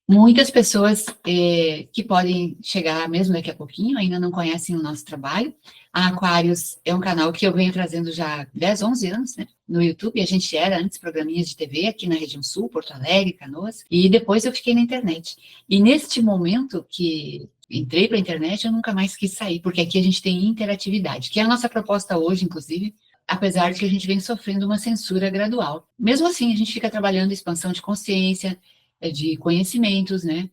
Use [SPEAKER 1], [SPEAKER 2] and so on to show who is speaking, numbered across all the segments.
[SPEAKER 1] Muitas pessoas que podem chegar mesmo daqui a pouquinho, ainda não conhecem o nosso trabalho. A Aquários é um canal que eu venho trazendo já há 10, 11 anos, né, no YouTube. A gente era antes programinhas de TV aqui na região sul, Porto Alegre, Canoas, e depois eu fiquei na internet. E neste momento que entrei para a internet, eu nunca mais quis sair, porque aqui a gente tem interatividade, que é a nossa proposta hoje, inclusive, apesar de que a gente vem sofrendo uma censura gradual. Mesmo assim, a gente fica trabalhando expansão de consciência, de conhecimentos, né?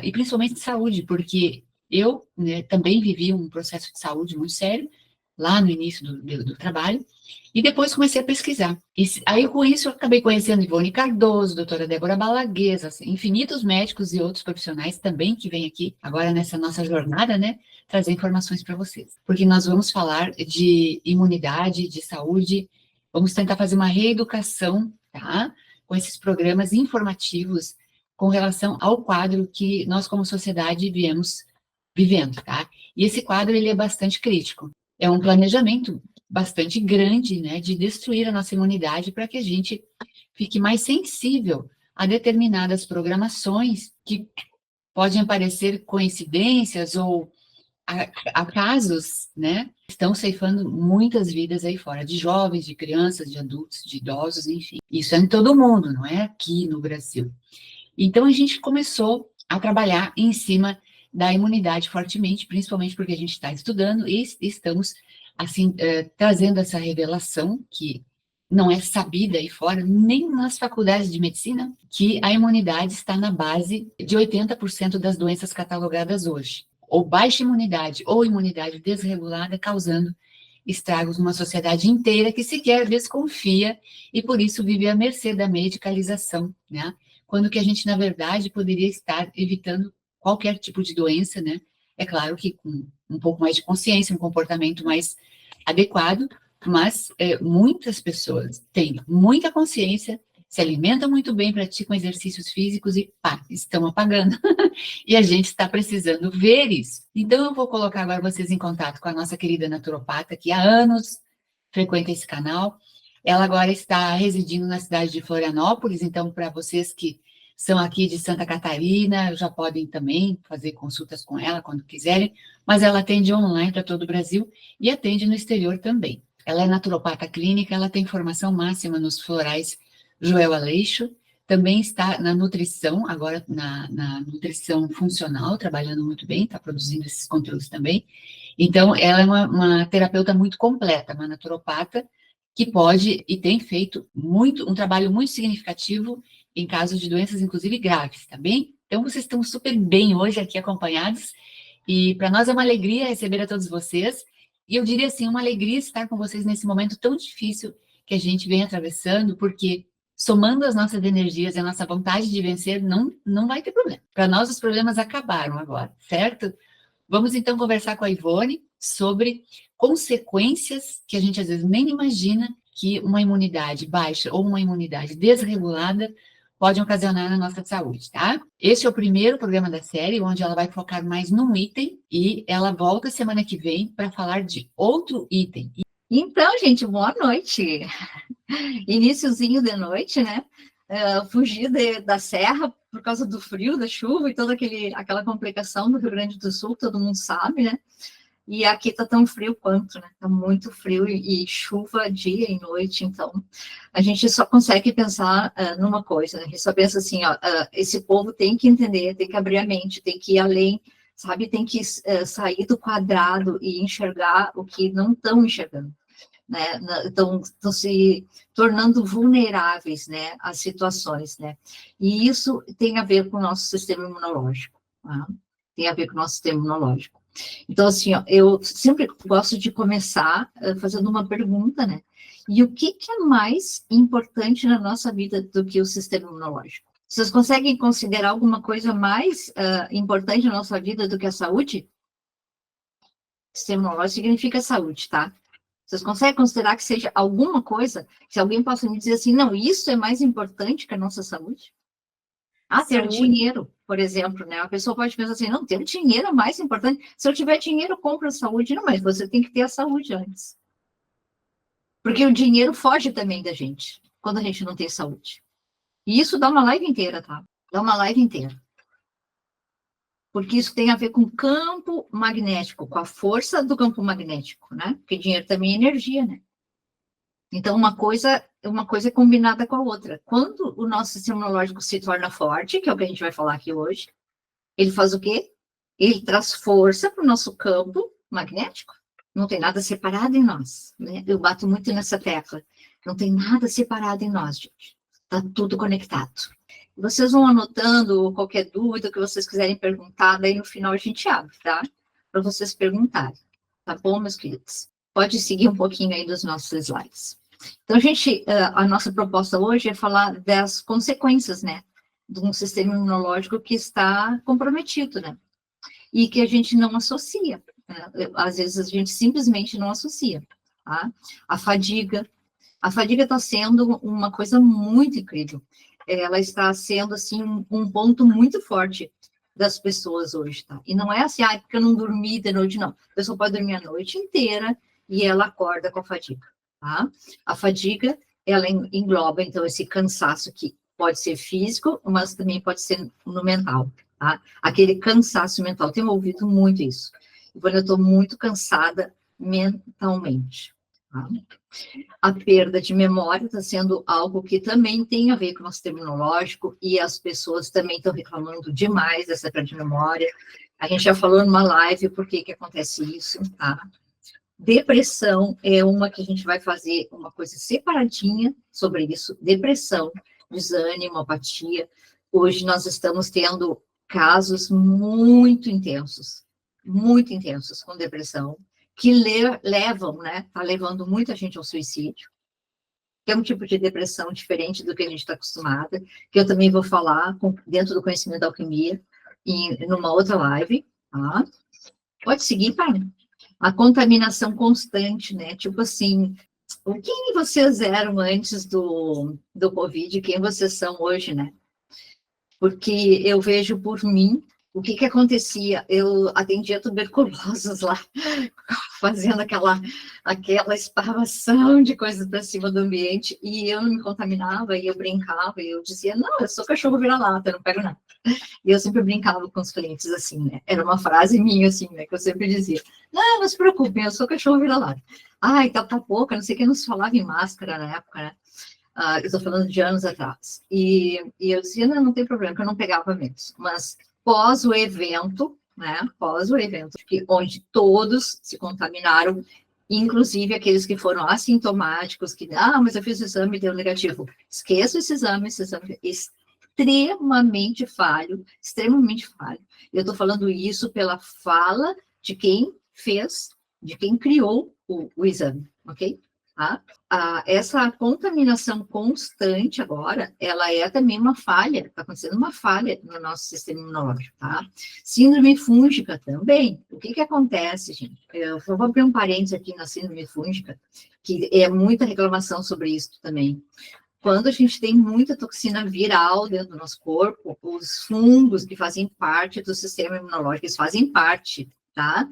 [SPEAKER 1] E principalmente de saúde, porque eu, né, também vivi um processo de saúde muito sério, lá no início do trabalho, e depois comecei a pesquisar. Aí, com isso, eu acabei conhecendo Ivone Cardoso, doutora Débora Balaguês, assim, infinitos médicos e outros profissionais também que vêm aqui, agora nessa nossa jornada, né, trazer informações para vocês. Porque nós vamos falar de imunidade, de saúde, vamos tentar fazer uma reeducação, tá? Com esses programas informativos com relação ao quadro que nós, como sociedade, viemos vivendo, tá? E esse quadro, ele é bastante crítico. É um planejamento bastante grande, né, de destruir a nossa imunidade para que a gente fique mais sensível a determinadas programações que podem parecer coincidências ou acasos, né, estão ceifando muitas vidas aí fora, de jovens, de crianças, de adultos, de idosos, enfim. Isso é em todo mundo, não é aqui no Brasil. Então, a gente começou a trabalhar em cima da imunidade fortemente, principalmente porque a gente está estudando e estamos, assim, trazendo essa revelação que não é sabida aí fora, nem nas faculdades de medicina, que a imunidade está na base de 80% das doenças catalogadas hoje. Ou baixa imunidade, ou imunidade desregulada, causando estragos numa sociedade inteira que sequer desconfia e, por isso, vive à mercê da medicalização, né? Quando que a gente, na verdade, poderia estar evitando qualquer tipo de doença, né? É claro que com um pouco mais de consciência, um comportamento mais adequado, mas muitas pessoas têm muita consciência, se alimentam muito bem, praticam exercícios físicos e pá, estão apagando. E a gente está precisando ver isso. Então, eu vou colocar agora vocês em contato com a nossa querida naturopata, que há anos frequenta esse canal. Ela agora está residindo na cidade de Florianópolis, então, para vocês que são aqui de Santa Catarina, já podem também fazer consultas com ela quando quiserem, mas ela atende online para todo o Brasil e atende no exterior também. Ela é naturopata clínica, ela tem formação máxima nos florais Joel Aleixo, também está na nutrição, agora na nutrição funcional, trabalhando muito bem, está produzindo esses conteúdos também. Então, ela é uma terapeuta muito completa, uma naturopata, que pode e tem feito um trabalho muito significativo em casos de doenças, inclusive graves, tá bem? Então, vocês estão super bem hoje aqui acompanhados, e para nós é uma alegria receber a todos vocês, e eu diria assim, uma alegria estar com vocês nesse momento tão difícil que a gente vem atravessando, porque somando as nossas energias e a nossa vontade de vencer, não vai ter problema. Para nós, os problemas acabaram agora, certo? Vamos então conversar com a Ivone sobre consequências que a gente às vezes nem imagina que uma imunidade baixa ou uma imunidade desregulada pode ocasionar na nossa saúde, tá? Este é o primeiro programa da série, onde ela vai focar mais num item e ela volta semana que vem para falar de outro item.
[SPEAKER 2] Então, gente, boa noite. Iniciozinho de noite, né? Fugi da serra por causa do frio, da chuva e toda aquela complicação do Rio Grande do Sul, todo mundo sabe, né? E aqui tá tão frio quanto, né? Tá muito frio e chuva dia e noite, então a gente só consegue pensar numa coisa, né? A gente só pensa assim, ó, esse povo tem que entender, tem que abrir a mente, tem que ir além, sabe? Tem que sair do quadrado e enxergar o que não estão enxergando. Né, estão se tornando vulneráveis, né, às situações, né, e isso tem a ver com o nosso sistema imunológico, tá? Tem a ver com o nosso sistema imunológico. Então, assim, ó, eu sempre gosto de começar fazendo uma pergunta, né, e o que é mais importante na nossa vida do que o sistema imunológico? Vocês conseguem considerar alguma coisa mais importante na nossa vida do que a saúde? Sistema imunológico significa saúde, tá? Vocês conseguem considerar que seja alguma coisa, se alguém possa me dizer assim, não, isso é mais importante que a nossa saúde? Ter dinheiro, por exemplo, né? A pessoa pode pensar assim, não, ter dinheiro é mais importante. Se eu tiver dinheiro, eu compro a saúde. Não, mas você tem que ter a saúde antes. Porque o dinheiro foge também da gente, quando a gente não tem saúde. E isso dá uma live inteira, tá? Dá uma live inteira. porque isso tem a ver com o campo magnético, com a força do campo magnético, né? Porque dinheiro também é energia, né? Então, uma coisa é combinada com a outra. Quando o nosso sistema imunológico se torna forte, que é o que a gente vai falar aqui hoje, ele faz o quê? Ele traz força para o nosso campo magnético. Não tem nada separado em nós, né? Eu bato muito nessa tecla. Não tem nada separado em nós, gente. Está tudo conectado. Vocês vão anotando qualquer dúvida que vocês quiserem perguntar, daí no final a gente abre, tá? Para vocês perguntarem. Tá bom, meus queridos? Pode seguir um pouquinho aí dos nossos slides. Então, a nossa proposta hoje é falar das consequências, né? De um sistema imunológico que está comprometido, né? E que a gente não associa. Né? Às vezes, a gente simplesmente não associa. Tá? A fadiga está sendo uma coisa muito incrível. Ela está sendo, assim, um ponto muito forte das pessoas hoje, tá? E não é assim, porque eu não dormi de noite, não. A pessoa pode dormir a noite inteira e ela acorda com a fadiga, tá? A fadiga, ela engloba, então, esse cansaço que pode ser físico, mas também pode ser no mental, tá? Aquele cansaço mental, tenho ouvido muito isso. Quando eu estou muito cansada mentalmente, tá? A perda de memória está sendo algo que também tem a ver com o nosso sistema imunológico e as pessoas também estão reclamando demais dessa perda de memória. A gente já falou numa live por que acontece isso, tá? Depressão é uma que a gente vai fazer uma coisa separadinha sobre isso. Depressão, desânimo, apatia. Hoje nós estamos tendo casos muito intensos com depressão, que levam, né? Está levando muita gente ao suicídio, que é um tipo de depressão diferente do que a gente está acostumada, que eu também vou falar dentro do conhecimento da alquimia, numa outra live, tá? Pode seguir, pai. A contaminação constante, né? Tipo assim, quem vocês eram antes do Covid, quem vocês são hoje, né? Porque eu vejo por mim, o que acontecia? Eu atendia tuberculosos lá, fazendo aquela esparração de coisas para cima do ambiente, e eu não me contaminava, e eu brincava, e eu dizia, não, eu sou cachorro vira-lata, eu não pego nada. E eu sempre brincava com os clientes assim, né? Era uma frase minha, assim, né? Que eu sempre dizia, não se preocupem, eu sou cachorro vira-lata. Ai, tá pouca, não sei quem nos falava em máscara na época, né? Eu estou falando de anos atrás. E eu dizia, não tem problema, que eu não pegava mesmo. Mas pós o evento, né? Pós o evento, onde todos se contaminaram, inclusive aqueles que foram assintomáticos, mas eu fiz o exame e deu negativo. Esqueça esse exame extremamente falho. Eu estou falando isso pela fala de quem fez, de quem criou o exame, ok? Essa contaminação constante agora, ela é também uma falha, está acontecendo uma falha no nosso sistema imunológico, tá? Síndrome fúngica também. O que acontece, gente? Eu vou abrir um parênteses aqui na síndrome fúngica, que é muita reclamação sobre isso também. Quando a gente tem muita toxina viral dentro do nosso corpo, os fungos que fazem parte do sistema imunológico, eles fazem parte, tá?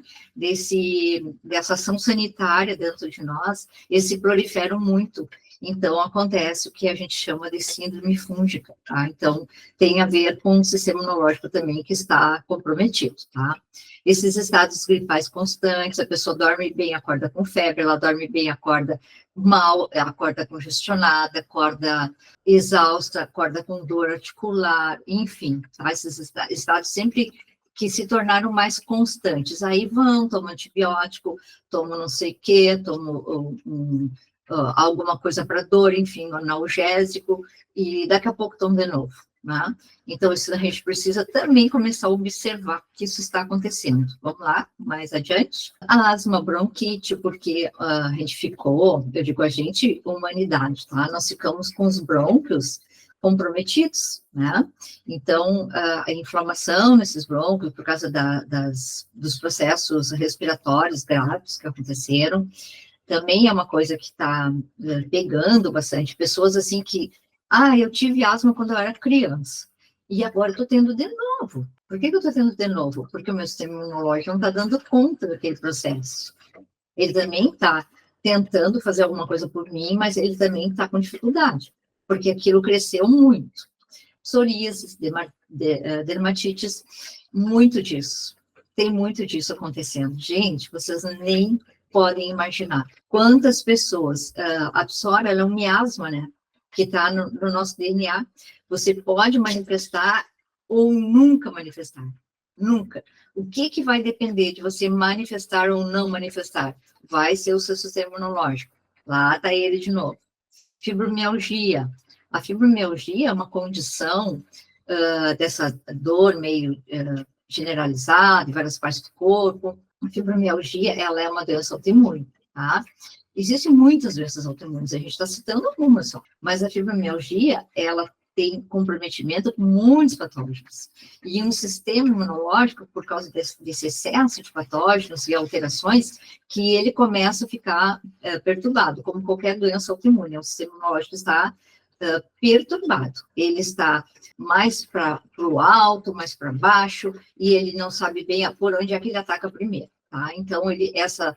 [SPEAKER 2] Dessa ação sanitária dentro de nós, eles se proliferam muito. Então, acontece o que a gente chama de síndrome fúngica, tá? Então, tem a ver com o sistema imunológico também que está comprometido, tá? Esses estados gripais constantes, a pessoa dorme bem, acorda com febre, ela dorme bem, acorda mal, ela acorda congestionada, acorda exausta, acorda com dor articular, enfim, tá? Esses estados sempre que se tornaram mais constantes. Aí tomam antibiótico, tomam não sei o quê, tomam alguma coisa para dor, enfim, um analgésico, e daqui a pouco tomam de novo, né? Então, isso a gente precisa também começar a observar que isso está acontecendo. Vamos lá, mais adiante. Asma, bronquite, porque a gente ficou, eu digo a gente, humanidade, tá? Nós ficamos com os brônquios comprometidos, né? Então, a inflamação nesses brônquios, por causa dos processos respiratórios graves que aconteceram, também é uma coisa que está pegando bastante. Pessoas assim que, eu tive asma quando eu era criança, e agora estou tendo de novo. Por que eu estou tendo de novo? Porque o meu sistema imunológico não está dando conta daquele processo. Ele também está tentando fazer alguma coisa por mim, mas ele também está com dificuldade, porque aquilo cresceu muito. psoríases, dermatites, muito disso. Tem muito disso acontecendo. Gente, vocês nem podem imaginar quantas pessoas, a psora, ela é um miasma, né? Que está no nosso DNA. Você pode manifestar ou nunca manifestar. Nunca. O que vai depender de você manifestar ou não manifestar? Vai ser o seu sistema imunológico. Lá está ele de novo. Fibromialgia. A fibromialgia é uma condição dessa dor meio generalizada em várias partes do corpo. A fibromialgia, ela é uma doença autoimune, tá? Existem muitas doenças autoimunes, a gente está citando algumas só, mas a fibromialgia, ela tem comprometimento com muitos patógenos. E um sistema imunológico, por causa desse excesso de patógenos e alterações, que ele começa a ficar perturbado, como qualquer doença autoimune. O sistema imunológico está perturbado. Ele está mais para o alto, mais para baixo, e ele não sabe bem por onde é que ele ataca primeiro, tá? Então, essa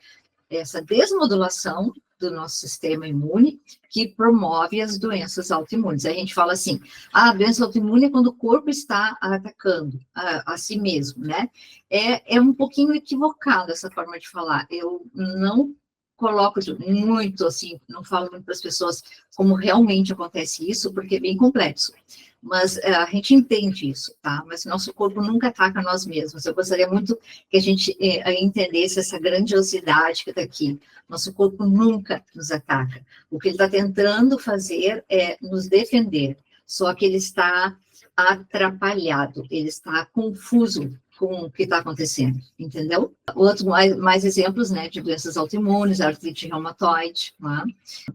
[SPEAKER 2] desmodulação do nosso sistema imune que promove as doenças autoimunes. A gente fala assim, a doença autoimune é quando o corpo está atacando a si mesmo, né? É um pouquinho equivocado essa forma de falar. Eu não coloco muito, assim, não falo muito para as pessoas como realmente acontece isso, porque é bem complexo. Mas a gente entende isso, tá? Mas nosso corpo nunca ataca nós mesmos. Eu gostaria muito que a gente entendesse essa grandiosidade que está aqui. Nosso corpo nunca nos ataca. O que ele está tentando fazer é nos defender. Só que ele está atrapalhado, ele está confuso com o que está acontecendo, entendeu? Outros mais exemplos, né, de doenças autoimunes, artrite reumatoide, né?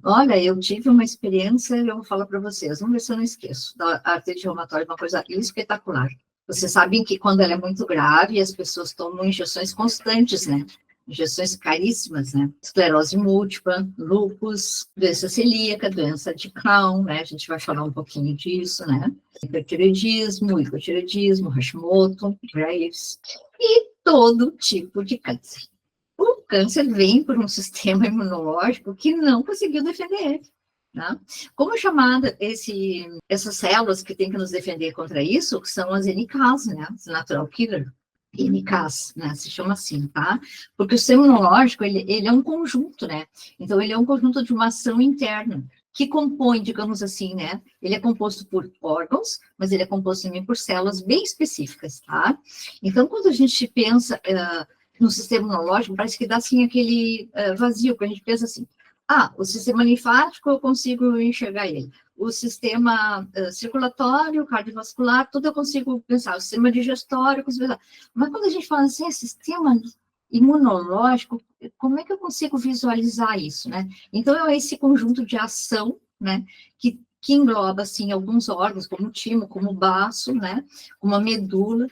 [SPEAKER 2] Olha, eu tive uma experiência, eu vou falar para vocês, vamos ver se eu não esqueço, da artrite reumatoide, uma coisa espetacular. Vocês sabem que quando ela é muito grave, as pessoas tomam injeções constantes, né? Injeções caríssimas, né? Esclerose múltipla, lúpus, doença celíaca, doença de Crohn, né? A gente vai falar um pouquinho disso, né? Hipotireoidismo, Hashimoto, Graves, e todo tipo de câncer. O câncer vem por um sistema imunológico que não conseguiu defender ele. Né? Como é chamada essas células que tem que nos defender contra isso, que são as NKs, né? As Natural Killer. NKs, né, se chama assim, tá? Porque o sistema imunológico, ele é um conjunto, né? Então, ele é um conjunto de uma ação interna, que compõe, digamos assim, né? Ele é composto por órgãos, mas ele é composto também por células bem específicas, tá? Então, quando a gente pensa no sistema imunológico, parece que dá, assim, aquele vazio, que a gente pensa assim, o sistema linfático, eu consigo enxergar ele. O sistema circulatório, cardiovascular, tudo eu consigo pensar. O sistema digestório, eu consigo pensar. Mas quando a gente fala assim, sistema imunológico, como é que eu consigo visualizar isso, né? Então, é esse conjunto de ação, né, que engloba, assim, alguns órgãos, como o timo, como o baço, né, como a medula,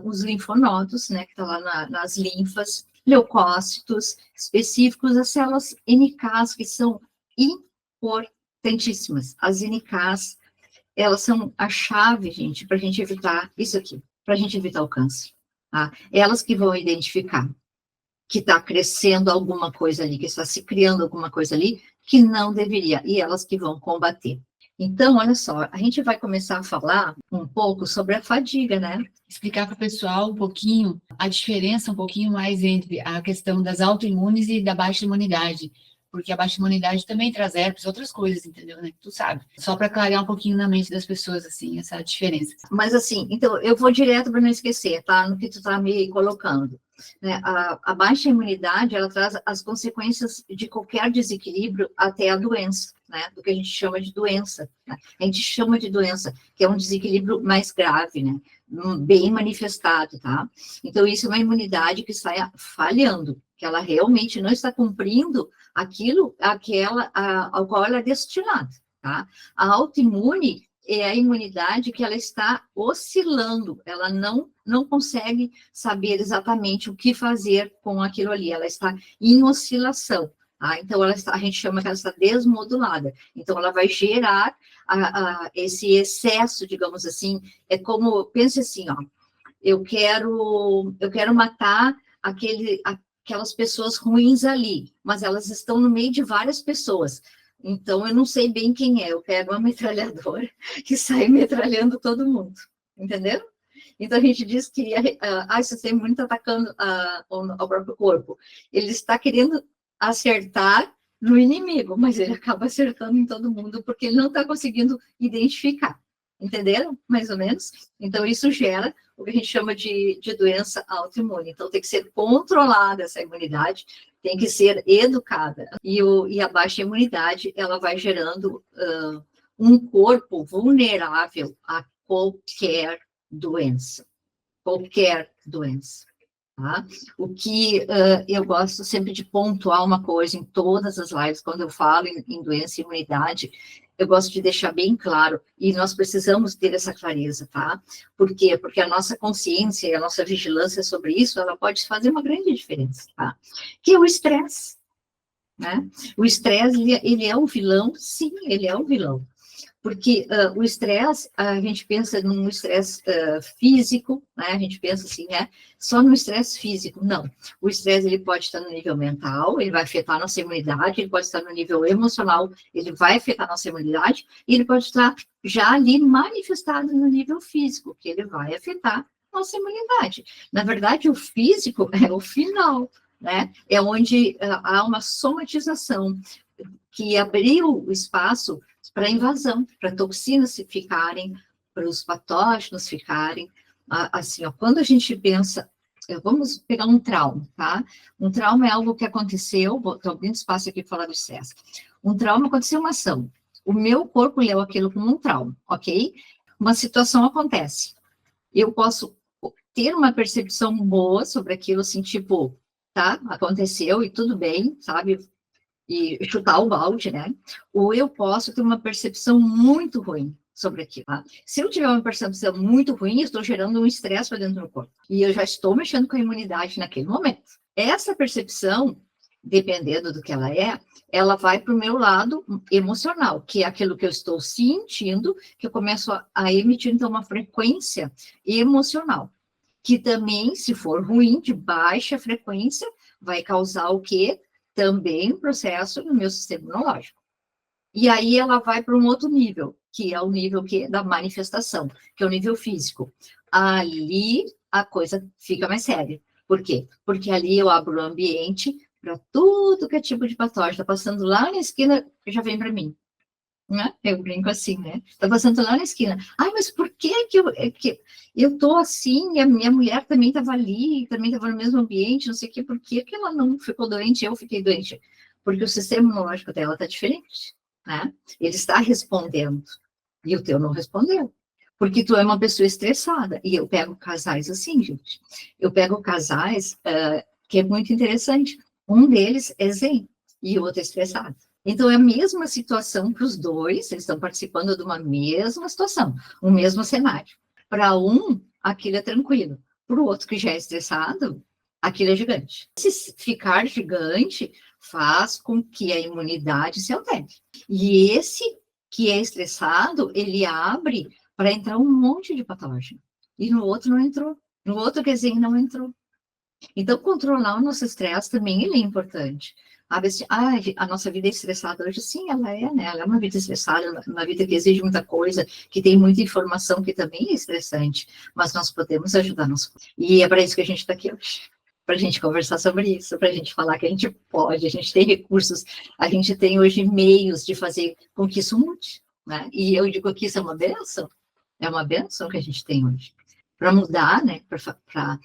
[SPEAKER 2] os linfonodos, né, que está lá nas linfas, leucócitos específicos, as células NKs, que são importantíssimas. As NKs, elas são a chave, gente, para a gente evitar isso aqui, para a gente evitar o câncer. Tá? Elas que vão identificar que está crescendo alguma coisa ali, que está se criando alguma coisa ali, que não deveria, e elas que vão combater. Então, olha só, a gente vai começar a falar um pouco sobre a fadiga, né?
[SPEAKER 1] Explicar para o pessoal um pouquinho, a diferença um pouquinho mais entre a questão das autoimunes e da baixa imunidade, porque a baixa imunidade também traz herpes, outras coisas, entendeu, né? Tu sabe. Só para clarear um pouquinho na mente das pessoas, assim, essa diferença.
[SPEAKER 2] Mas, assim, então, eu vou direto para não esquecer, tá? No que tu tá me colocando. Né? A baixa imunidade, ela traz as consequências de qualquer desequilíbrio até a doença, né? Do que a gente chama de doença. Né? A gente chama de doença, que é um desequilíbrio mais grave, né? Bem manifestado, tá? Então, isso é uma imunidade que está falhando, que ela realmente não está cumprindo ao qual ela é destinada, tá? A autoimune é a imunidade que ela está oscilando, ela não consegue saber exatamente o que fazer com aquilo ali, ela está em oscilação, tá? Então, a gente chama que ela está desmodulada, então ela vai gerar esse excesso, digamos assim, é como, pense assim, ó, eu quero matar aquelas pessoas ruins ali, mas elas estão no meio de várias pessoas. Então, eu não sei bem quem é. Eu pego uma metralhadora e saio metralhando todo mundo. Entendeu? Então, a gente diz que o sistema imune está atacando ao próprio corpo. Ele está querendo acertar no inimigo, mas ele acaba acertando em todo mundo porque ele não está conseguindo identificar. Entenderam? Mais ou menos? Então, isso gera o que a gente chama de doença autoimune. Então, tem que ser controlada essa imunidade, tem que ser educada. E a baixa imunidade, ela vai gerando um corpo vulnerável a qualquer doença. Qualquer doença. Tá? O que eu gosto sempre de pontuar uma coisa em todas as lives, quando eu falo em doença e imunidade, eu gosto de deixar bem claro, e nós precisamos ter essa clareza, tá? Por quê? Porque a nossa consciência e a nossa vigilância sobre isso, ela pode fazer uma grande diferença, tá? Que é o estresse, né? O estresse, ele é o vilão? Sim, ele é o vilão. Porque o estresse, a gente pensa num estresse físico, né? A gente pensa assim, só no estresse físico. Não, o estresse ele pode estar no nível mental, ele vai afetar a nossa imunidade, ele pode estar no nível emocional, ele vai afetar a nossa imunidade, e ele pode estar já ali manifestado no nível físico, que ele vai afetar a nossa imunidade. Na verdade, o físico é o final, né? É onde há uma somatização que abriu o espaço para invasão, para toxinas ficarem, para os patógenos ficarem. Assim, ó, quando a gente pensa, vamos pegar um trauma, tá? Um trauma é algo que aconteceu, estou abrindo espaço aqui para falar do estresse. Um trauma aconteceu uma ação. O meu corpo leu aquilo como um trauma, ok? Uma situação acontece. Eu posso ter uma percepção boa sobre aquilo, assim, tipo, tá? Aconteceu e tudo bem, sabe? E chutar o balde, né? Ou eu posso ter uma percepção muito ruim sobre aquilo. Tá? Se eu tiver uma percepção muito ruim, eu estou gerando um estresse para dentro do corpo. E eu já estou mexendo com a imunidade naquele momento. Essa percepção, dependendo do que ela vai para o meu lado emocional, que é aquilo que eu estou sentindo, que eu começo a emitir, então, uma frequência emocional. Que também, se for ruim, de baixa frequência, vai causar o quê? Também um processo no meu sistema imunológico. E aí ela vai para um outro nível, que é o nível da manifestação, que é o nível físico. Ali a coisa fica mais séria. Por quê? Porque ali eu abro o ambiente para tudo que é tipo de patógeno. Está passando lá na esquina, já vem para mim. Né? Eu brinco assim, né? Está passando lá na esquina. Ai, mas por que eu estou assim, e a minha mulher também estava ali, também estava no mesmo ambiente, não sei o quê, por que ela não ficou doente, eu fiquei doente? Porque o sistema imunológico dela está diferente, né? Ele está respondendo, e o teu não respondeu. Porque tu é uma pessoa estressada, e eu pego casais assim, gente. Eu pego casais que é muito interessante. Um deles é zen, e o outro é estressado. Então, é a mesma situação para os dois, eles estão participando de uma mesma situação, um mesmo cenário. Para um, aquilo é tranquilo. Para o outro que já é estressado, aquilo é gigante. Esse ficar gigante faz com que a imunidade se altere. E esse que é estressado, ele abre para entrar um monte de patógeno. E no outro não entrou. No outro, quer dizer, não entrou. Então, controlar o nosso estresse também ele é importante. A nossa vida é estressada hoje, sim, ela é, né? Ela é uma vida estressada, uma vida que exige muita coisa, que tem muita informação, que também é estressante, mas nós podemos ajudar nosso. E é para isso que a gente está aqui hoje, para a gente conversar sobre isso, para a gente falar que a gente pode, a gente tem recursos, a gente tem hoje meios de fazer com que isso mude, né? E eu digo que isso é uma bênção que a gente tem hoje. Para mudar, né? Para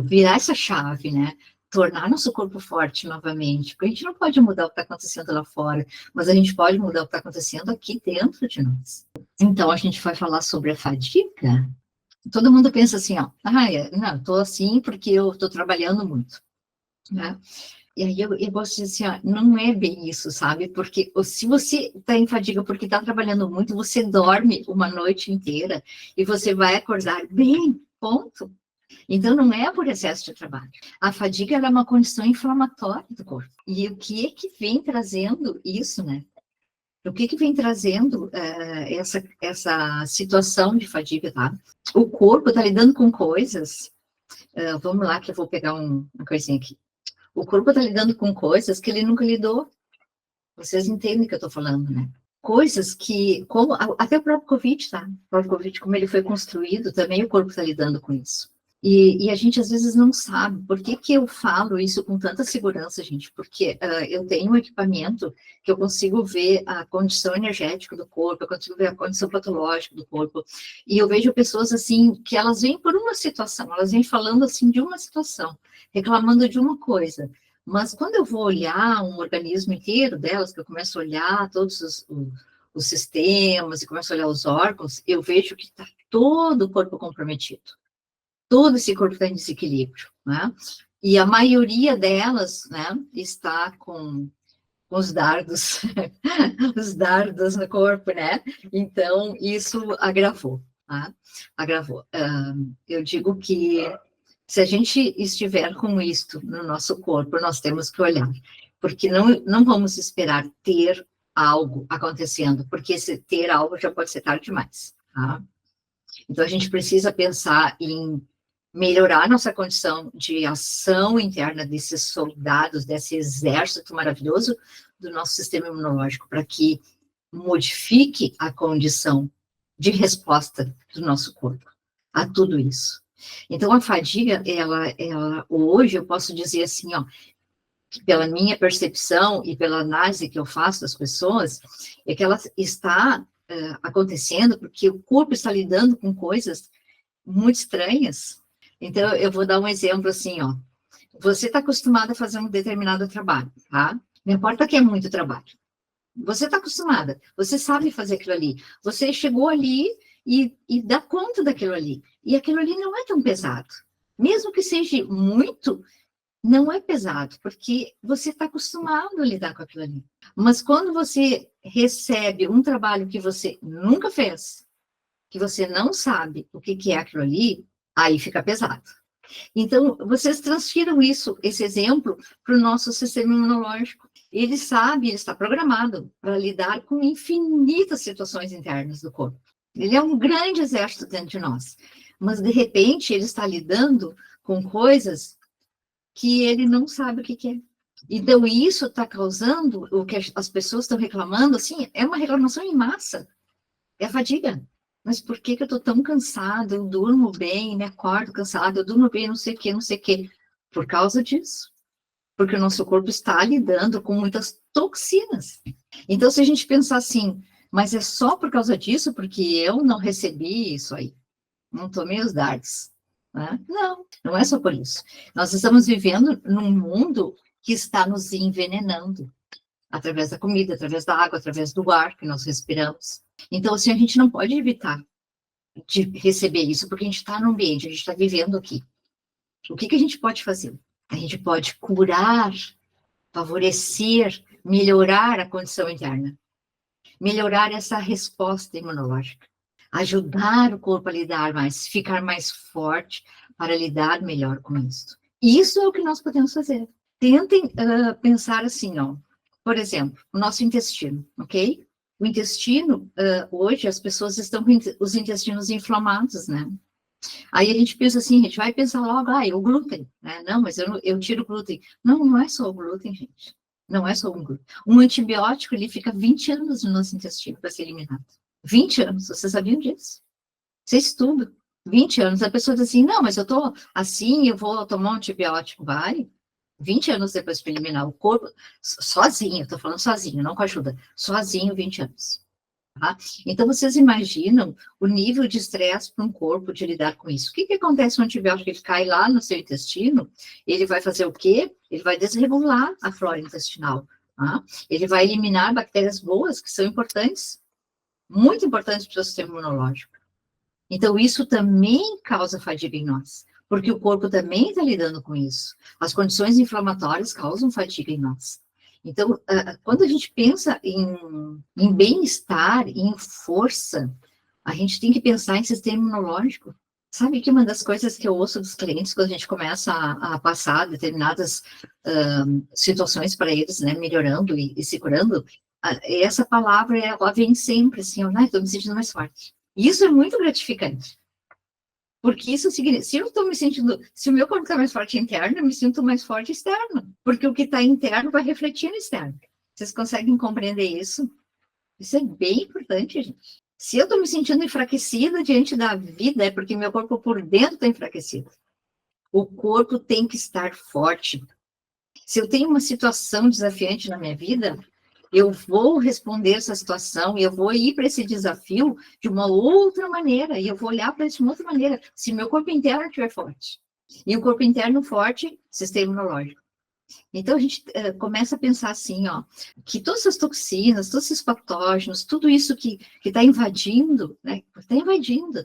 [SPEAKER 2] virar essa chave, né? Tornar nosso corpo forte novamente, porque a gente não pode mudar o que está acontecendo lá fora, mas a gente pode mudar o que está acontecendo aqui dentro de nós. Então, a gente vai falar sobre a fadiga. Todo mundo pensa assim, ó, não, estou assim porque eu estou trabalhando muito, né? E aí eu gosto de dizer assim, ó, não é bem isso, sabe? Porque se você está em fadiga porque está trabalhando muito, você dorme uma noite inteira e você vai acordar bem, ponto. Então, não é por excesso de trabalho. A fadiga é uma condição inflamatória do corpo. E o que é que vem trazendo isso, né? O que vem trazendo essa situação de fadiga, tá? O corpo está lidando com coisas... vamos lá, que eu vou pegar uma coisinha aqui. O corpo está lidando com coisas que ele nunca lidou. Vocês entendem o que eu estou falando, né? Coisas que, como até o próprio Covid, tá? O próprio Covid, como ele foi construído, também o corpo está lidando com isso. E a gente, às vezes, não sabe. Por que que eu falo isso com tanta segurança, gente? Porque eu tenho um equipamento que eu consigo ver a condição energética do corpo, eu consigo ver a condição patológica do corpo, e eu vejo pessoas, assim, que elas vêm por uma situação, elas vêm falando, assim, de uma situação, reclamando de uma coisa. Mas quando eu vou olhar um organismo inteiro delas, que eu começo a olhar todos os sistemas, e começo a olhar os órgãos, eu vejo que está todo o corpo comprometido. Todo esse corpo está em desequilíbrio, né? E a maioria delas, né, está com os dardos, os dardos no corpo, né? Então, isso agravou, tá? Agravou. Eu digo que se a gente estiver com isto no nosso corpo, nós temos que olhar, porque não vamos esperar ter algo acontecendo, porque se ter algo já pode ser tarde demais, tá? Então, a gente precisa pensar em melhorar nossa condição de ação interna desses soldados, desse exército maravilhoso do nosso sistema imunológico, para que modifique a condição de resposta do nosso corpo a tudo isso. Então, a fadiga, ela hoje, eu posso dizer assim, ó, que pela minha percepção e pela análise que eu faço das pessoas, é que ela está acontecendo porque o corpo está lidando com coisas muito estranhas. Então, eu vou dar um exemplo assim, ó. Você está acostumado a fazer um determinado trabalho, tá? Não importa que é muito trabalho. Você está acostumada, você sabe fazer aquilo ali. Você chegou ali e dá conta daquilo ali. E aquilo ali não é tão pesado. Mesmo que seja muito, não é pesado, porque você está acostumado a lidar com aquilo ali. Mas quando você recebe um trabalho que você nunca fez, que você não sabe o que é aquilo ali, aí fica pesado. Então, vocês transfiram esse exemplo, para o nosso sistema imunológico. Ele sabe, ele está programado para lidar com infinitas situações internas do corpo. Ele é um grande exército dentro de nós. Mas, de repente, ele está lidando com coisas que ele não sabe o que é. Então, isso está causando, o que as pessoas estão reclamando, assim, é uma reclamação em massa. É a fadiga. Mas por que eu estou tão cansada? Eu durmo bem, me acordo cansada, eu durmo bem, não sei o quê, não sei o quê. Por causa disso. Porque o nosso corpo está lidando com muitas toxinas. Então, se a gente pensar assim, mas é só por causa disso, porque eu não recebi isso aí, não tomei os dardos. Né? Não, não é só por isso. Nós estamos vivendo num mundo que está nos envenenando. Através da comida, através da água, através do ar que nós respiramos. Então, assim, a gente não pode evitar de receber isso, porque a gente está no ambiente, a gente está vivendo aqui. O que a gente pode fazer? A gente pode curar, favorecer, melhorar a condição interna, melhorar essa resposta imunológica, ajudar o corpo a lidar mais, ficar mais forte para lidar melhor com isso. Isso é o que nós podemos fazer. Tentem pensar assim, ó. Por exemplo, o nosso intestino, ok? O intestino, hoje, as pessoas estão com os intestinos inflamados, né? Aí a gente pensa assim, a gente vai pensar logo, o glúten, né? Não, mas eu tiro o glúten. Não, não é só o glúten, gente. Não é só um glúten. Um antibiótico, ele fica 20 anos no nosso intestino para ser eliminado. 20 anos, vocês sabiam disso? Você estuda. 20 anos, a pessoa diz assim, não, mas eu tô assim, eu vou tomar um antibiótico. Vai. 20 anos depois para eliminar o corpo, sozinho, estou falando sozinho, não com ajuda, sozinho 20 anos. Tá? Então, vocês imaginam o nível de estresse para um corpo de lidar com isso. O que acontece com o antibiótico? Ele cai lá no seu intestino, ele vai fazer o quê? Ele vai desregular a flora intestinal. Tá? Ele vai eliminar bactérias boas, que são importantes, muito importantes para o sistema imunológico. Então, isso também causa fadiga em nós, porque o corpo também está lidando com isso. As condições inflamatórias causam fadiga em nós. Então, quando a gente pensa em bem-estar, em força, a gente tem que pensar em sistema imunológico. Sabe que uma das coisas que eu ouço dos clientes, quando a gente começa a passar determinadas situações para eles, né, melhorando e se curando, essa palavra, ela vem sempre assim, estou me sentindo mais forte. Isso é muito gratificante. Porque isso significa, se eu estou me sentindo, se o meu corpo está mais forte interno, eu me sinto mais forte externo. Porque o que está interno vai refletir no externo. Vocês conseguem compreender isso? Isso é bem importante, gente. Se eu estou me sentindo enfraquecida diante da vida, é porque meu corpo por dentro está enfraquecido. O corpo tem que estar forte. Se eu tenho uma situação desafiante na minha vida, eu vou responder essa situação e eu vou ir para esse desafio de uma outra maneira, e eu vou olhar para isso de uma outra maneira, se meu corpo interno estiver forte. E o corpo interno forte, sistema imunológico. Então, a gente começa a pensar assim, ó, que todas essas toxinas, todos esses patógenos, tudo isso que está invadindo, né? Está invadindo,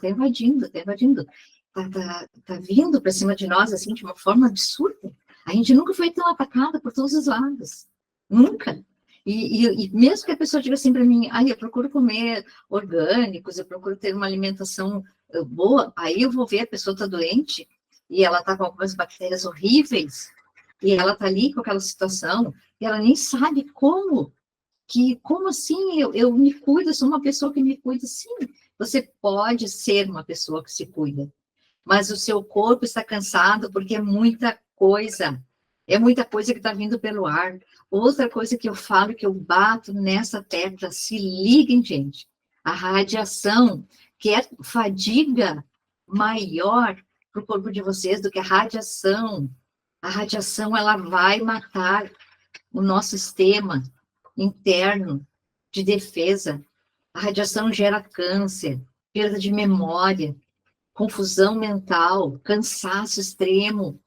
[SPEAKER 2] tá vindo para cima de nós, assim, de uma forma absurda. A gente nunca foi tão atacada por todos os lados. Nunca. E mesmo que a pessoa diga assim para mim, eu procuro comer orgânicos, eu procuro ter uma alimentação boa, aí eu vou ver a pessoa está doente e ela está com algumas bactérias horríveis, e ela está ali com aquela situação, e ela nem sabe como assim eu me cuido, eu sou uma pessoa que me cuida. Sim, você pode ser uma pessoa que se cuida, mas o seu corpo está cansado porque é muita coisa que está vindo pelo ar. Outra coisa que eu falo, que eu bato nessa tecla, se liguem, gente, a radiação, que é fadiga maior para o corpo de vocês do que a radiação. A radiação, ela vai matar o nosso sistema interno de defesa. A radiação gera câncer, perda de memória, confusão mental, cansaço extremo.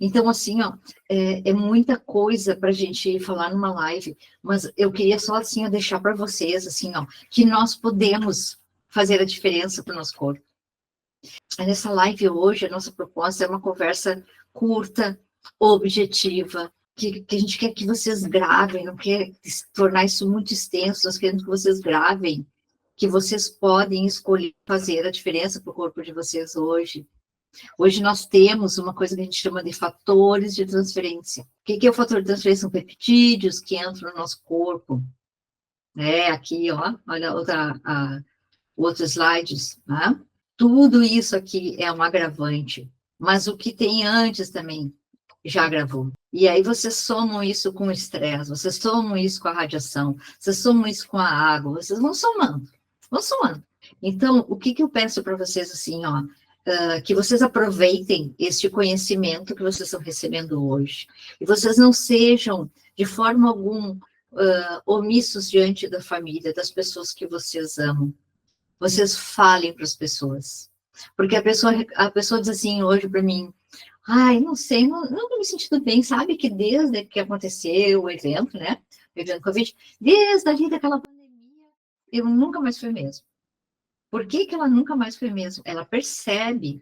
[SPEAKER 2] Então, assim, ó, é muita coisa para a gente falar numa live, mas eu queria só, assim, deixar para vocês, assim, ó, que nós podemos fazer a diferença para o nosso corpo. Nessa live hoje, a nossa proposta é uma conversa curta, objetiva, que a gente quer que vocês gravem, não quer tornar isso muito extenso, nós queremos que vocês gravem, que vocês podem escolher fazer a diferença para o corpo de vocês hoje. Hoje nós temos uma coisa que a gente chama de fatores de transferência. O que é o fator de transferência? São peptídeos que entram no nosso corpo. Aqui, ó, olha outros slides, né? Tudo isso aqui é um agravante, mas o que tem antes também já agravou. E aí vocês somam isso com o estresse, vocês somam isso com a radiação, vocês somam isso com a água, vocês vão somando. Então, o que eu peço para vocês, assim, ó, que vocês aproveitem este conhecimento que vocês estão recebendo hoje, e vocês não sejam, de forma alguma, omissos diante da família, das pessoas que vocês amam. Vocês falem para as pessoas. Porque a pessoa diz assim hoje para mim, não sei, não estou me sentindo bem, sabe que desde que aconteceu o evento, né? O evento Covid, desde ali daquela pandemia, eu nunca mais fui mesmo. Por que ela nunca mais foi mesmo? Ela percebe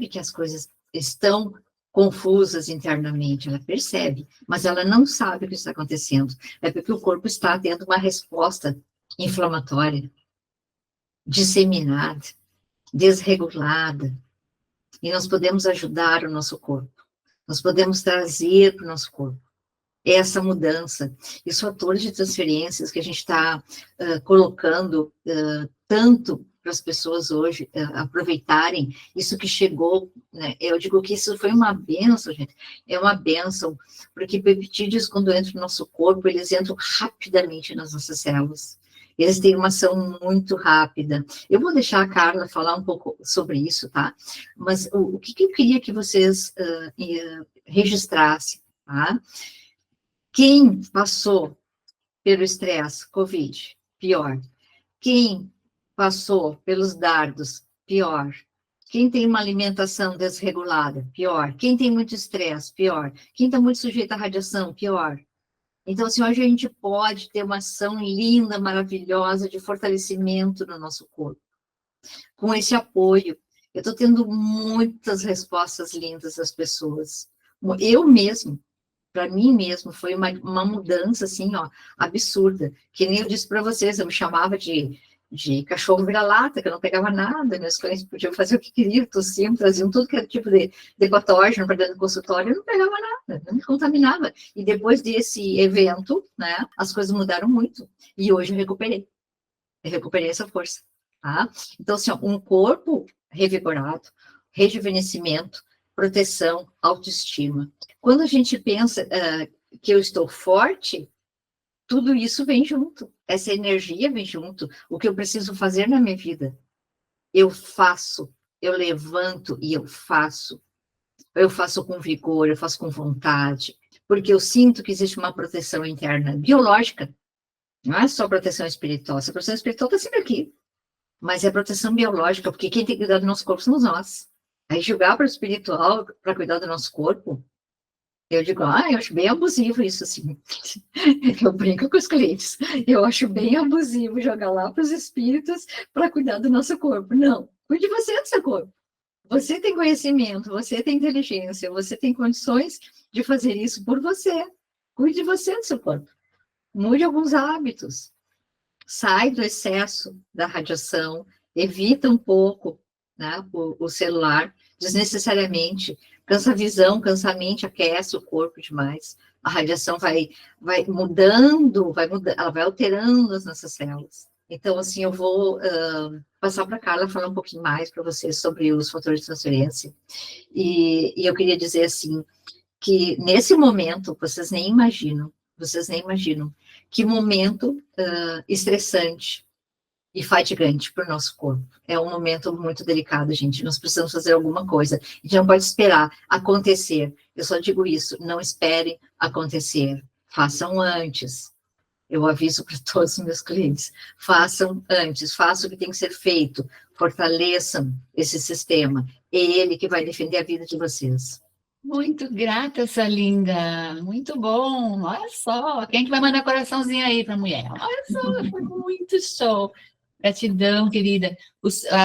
[SPEAKER 2] que as coisas estão confusas internamente, ela percebe, mas ela não sabe o que está acontecendo. É porque o corpo está tendo uma resposta inflamatória, disseminada, desregulada, e nós podemos ajudar o nosso corpo, nós podemos trazer para o nosso corpo essa mudança, e os fatores de transferências que a gente está colocando tanto para as pessoas hoje aproveitarem isso que chegou, né? Eu digo que isso foi uma bênção, gente, é uma bênção, porque peptídeos, quando entram no nosso corpo, eles entram rapidamente nas nossas células. Eles têm uma ação muito rápida. Eu vou deixar a Carla falar um pouco sobre isso, tá? Mas o que eu queria que vocês registrassem, tá? Quem passou pelo estresse, Covid, pior. Quem passou pelos dardos, pior. Quem tem uma alimentação desregulada, pior. Quem tem muito estresse, pior. Quem está muito sujeito à radiação, pior. Então, assim, hoje a gente pode ter uma ação linda, maravilhosa, de fortalecimento no nosso corpo. Com esse apoio, eu estou tendo muitas respostas lindas das pessoas. Eu mesmo, para mim mesmo, foi uma mudança, assim, ó, absurda. Que nem eu disse para vocês, eu me chamava de cachorro vira-lata, que eu não pegava nada, meus clientes podiam fazer o que queriam, tossiam, traziam tudo que era tipo de patógeno para dentro do consultório, eu não pegava nada, não me contaminava. E depois desse evento, né, as coisas mudaram muito. E hoje eu recuperei essa força, tá? Então, assim, ó, um corpo revigorado, rejuvenescimento, proteção, autoestima. Quando a gente pensa que eu estou forte, tudo isso vem junto, essa energia vem junto, o que eu preciso fazer na minha vida, eu faço, eu levanto e eu faço com vigor, eu faço com vontade, porque eu sinto que existe uma proteção interna, biológica, não é só proteção espiritual, essa proteção espiritual está sempre aqui, mas é proteção biológica, porque quem tem que cuidar do nosso corpo somos nós. Aí julgar para o espiritual, para cuidar do nosso corpo, eu digo, eu acho bem abusivo isso, assim. Eu brinco com os clientes. Eu acho bem abusivo jogar lá para os espíritos para cuidar do nosso corpo. Não, cuide você do seu corpo. Você tem conhecimento, você tem inteligência, você tem condições de fazer isso por você. Cuide você do seu corpo. Mude alguns hábitos. Sai do excesso da radiação, evita um pouco, né, o celular, desnecessariamente. Cansa a visão, cansa a mente, aquece o corpo demais. A radiação vai mudando, ela vai alterando as nossas células. Então, assim, eu vou passar para a Carla falar um pouquinho mais para vocês sobre os fatores de transferência. E eu queria dizer, assim, que nesse momento, vocês nem imaginam que momento estressante e fatigante para o nosso corpo. É um momento muito delicado, gente. Nós precisamos fazer alguma coisa. A gente não pode esperar acontecer. Eu só digo isso, não esperem acontecer. Façam antes. Eu aviso para todos os meus clientes. Façam antes, façam o que tem que ser feito. Fortaleçam esse sistema. É ele que vai defender a vida de vocês.
[SPEAKER 1] Muito grata, essa linda. Muito bom. Olha só. Quem que vai mandar coraçãozinho aí para a mulher? Olha só, foi muito show. Gratidão, querida.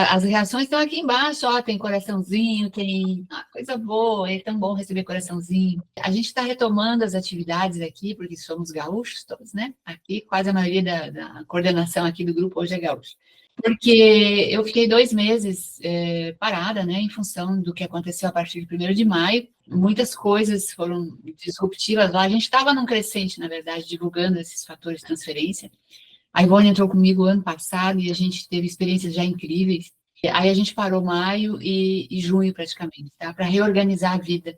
[SPEAKER 1] As reações estão aqui embaixo, ó, tem coraçãozinho, tem coisa boa, é tão bom receber coraçãozinho. A gente está retomando as atividades aqui, porque somos gaúchos todos, né? Aqui, quase a maioria da coordenação aqui do grupo hoje é gaúcho. Porque eu fiquei 2 meses parada, né, em função do que aconteceu a partir de 1º de maio. Muitas coisas foram disruptivas lá. A gente estava num crescente, na verdade, divulgando esses fatores de transferência. A Ivone entrou comigo ano passado e a gente teve experiências já incríveis. Aí a gente parou maio e junho praticamente, tá? Para reorganizar a vida.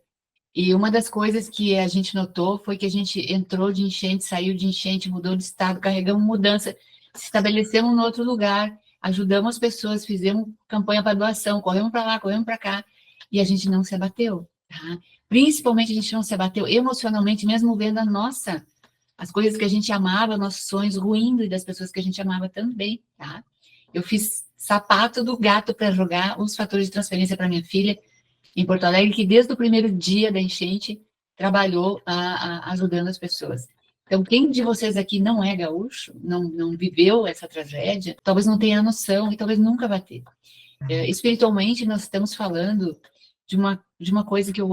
[SPEAKER 1] E uma das coisas que a gente notou foi que a gente entrou de enchente, saiu de enchente, mudou de estado, carregamos mudança, se estabelecemos em outro lugar, ajudamos as pessoas, fizemos campanha para doação, corremos para lá, corremos para cá, e a gente não se abateu, tá? Principalmente a gente não se abateu emocionalmente, mesmo vendo as coisas que a gente amava, nossos sonhos ruindo e das pessoas que a gente amava também, tá? Eu fiz sapato do gato para jogar os fatores de transferência para minha filha em Porto Alegre, que desde o primeiro dia da enchente trabalhou ajudando as pessoas. Então, quem de vocês aqui não é gaúcho, não viveu essa tragédia, talvez não tenha noção e talvez nunca vai ter. Espiritualmente, nós estamos falando de uma coisa que é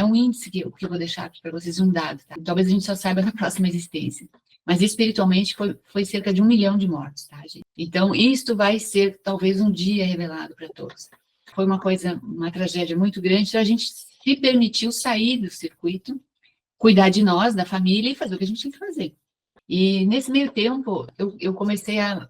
[SPEAKER 1] um índice que eu vou deixar aqui para vocês, um dado, tá? Talvez a gente só saiba na próxima existência. Mas espiritualmente foi cerca de 1 milhão de mortos, tá, gente? Então, isto vai ser talvez um dia revelado para todos. Foi uma tragédia muito grande, então a gente se permitiu sair do circuito, cuidar de nós, da família e fazer o que a gente tinha que fazer. E nesse meio tempo, eu comecei a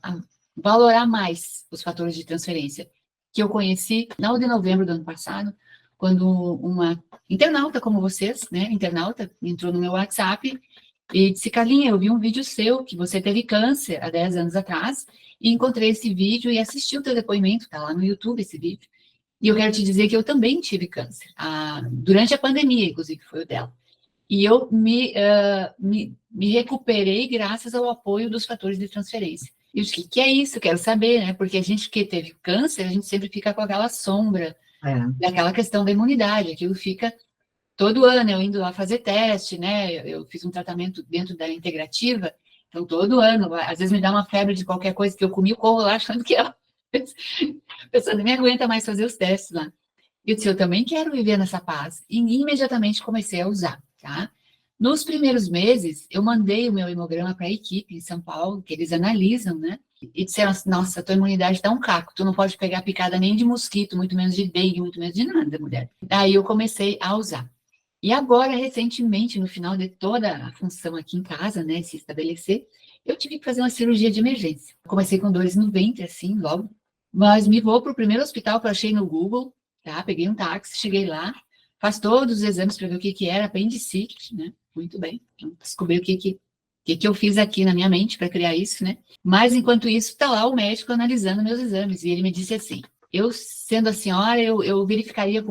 [SPEAKER 1] valorar mais os fatores de transferência, que eu conheci no de novembro do ano passado, quando uma internauta como vocês, né, internauta, entrou no meu WhatsApp e disse, Carlinha, eu vi um vídeo seu, que você teve câncer há 10 anos atrás, e encontrei esse vídeo e assisti o teu depoimento, tá lá no YouTube esse vídeo. E eu quero te dizer que eu também tive câncer, durante a pandemia, inclusive, foi o dela. E eu me recuperei graças ao apoio dos fatores de transferência. E eu disse, que é isso? Quero saber, né? Porque a gente que teve câncer, a gente sempre fica com aquela sombra, daquela questão da imunidade, aquilo fica todo ano, eu indo lá fazer teste, né? Eu fiz um tratamento dentro da integrativa, então todo ano, às vezes me dá uma febre de qualquer coisa que eu comi, eu corro lá achando que a pessoa não me aguenta mais fazer os testes lá. Eu disse, eu também quero viver nessa paz. E imediatamente comecei a usar, tá? Nos primeiros meses, eu mandei o meu hemograma para a equipe em São Paulo, que eles analisam, né? E disseram assim, nossa, tua imunidade está um caco, tu não pode pegar picada nem de mosquito, muito menos de dengue, muito menos de nada, mulher. Daí eu comecei a usar. E agora, recentemente, no final de toda a função aqui em casa, né, se estabelecer, eu tive que fazer uma cirurgia de emergência. Comecei com dores no ventre, assim, logo, mas me vou para o primeiro hospital que eu achei no Google, tá? Peguei um táxi, cheguei lá, faço todos os exames para ver o que era, apendicite, né? Muito bem, então, descobri o que que eu fiz aqui na minha mente para criar isso, né? Mas, enquanto isso, está lá o médico analisando meus exames, e ele me disse assim, eu, sendo a senhora, eu verificaria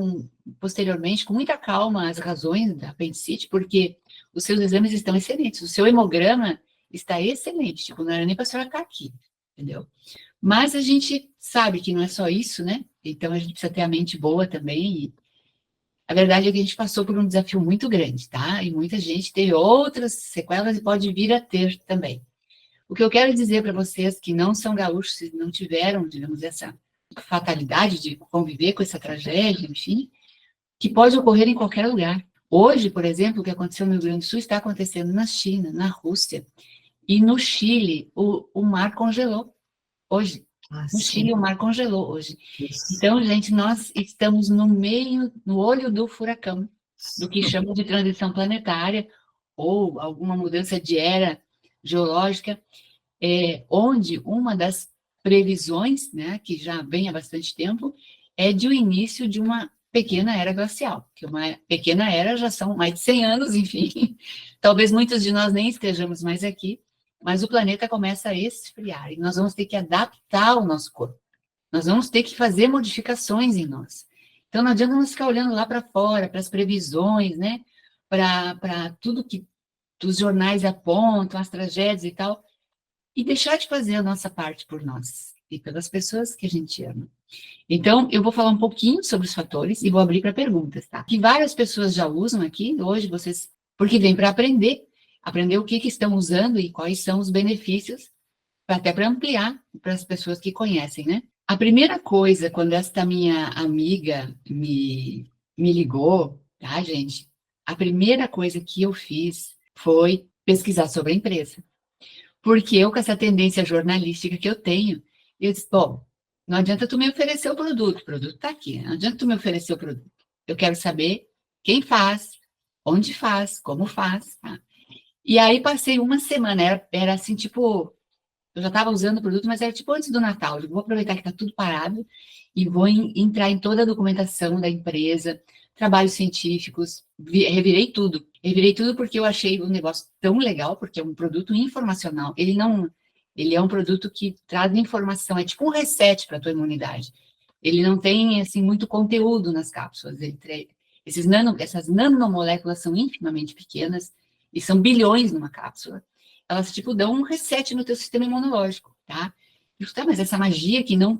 [SPEAKER 1] posteriormente, com muita calma, as razões da apendicite, porque os seus exames estão excelentes, o seu hemograma está excelente, tipo, não era nem para a senhora estar aqui, entendeu? Mas a gente sabe que não é só isso, né? Então, a gente precisa ter a mente boa também, e a verdade é que a gente passou por um desafio muito grande, tá? E muita gente teve outras sequelas e pode vir a ter também. O que eu quero dizer para vocês que não são gaúchos e não tiveram, digamos, essa fatalidade de conviver com essa tragédia, enfim, que pode ocorrer em qualquer lugar. Hoje, por exemplo, o que aconteceu no Rio Grande do Sul está acontecendo na China, na Rússia e no Chile. O mar congelou hoje. No Chile, o mar congelou hoje. Então, gente, nós estamos no meio, no olho do furacão, do que chamam de transição planetária ou alguma mudança de era geológica, onde uma das previsões, né, que já vem há bastante tempo, é de o início de uma pequena era glacial, que uma pequena era já são mais de 100 anos, enfim, talvez muitos de nós nem estejamos mais aqui, mas o planeta começa a esfriar e nós vamos ter que adaptar o nosso corpo, nós vamos ter que fazer modificações em nós. Então não adianta nós ficar olhando lá para fora, para as previsões, né, para tudo que os jornais apontam, as tragédias e tal, e deixar de fazer a nossa parte por nós e pelas pessoas que a gente ama. Então, eu vou falar um pouquinho sobre os fatores e vou abrir para perguntas, tá? Que várias pessoas já usam aqui, hoje vocês, porque vem para aprender o que estão usando e quais são os benefícios, até para ampliar para as pessoas que conhecem, né? A primeira coisa, quando esta minha amiga me ligou, tá, gente? A primeira coisa que eu fiz foi pesquisar sobre a empresa. Porque eu, com essa tendência jornalística que eu tenho, eu disse, bom, não adianta tu me oferecer o produto está aqui, não adianta tu me oferecer o produto. Eu quero saber quem faz, onde faz, como faz, tá? E aí passei uma semana, era assim, tipo, eu já estava usando o produto, mas era tipo antes do Natal, eu vou aproveitar que está tudo parado e vou entrar em toda a documentação da empresa, trabalhos científicos, revirei tudo porque eu achei o negócio tão legal, porque é um produto informacional, ele é um produto que traz informação, é tipo um reset para a tua imunidade. Ele não tem, assim, muito conteúdo nas cápsulas, essas nanomoléculas são infinitamente pequenas e são bilhões numa cápsula. Elas, tipo, dão um reset no teu sistema imunológico, tá? Tá, mas essa magia que não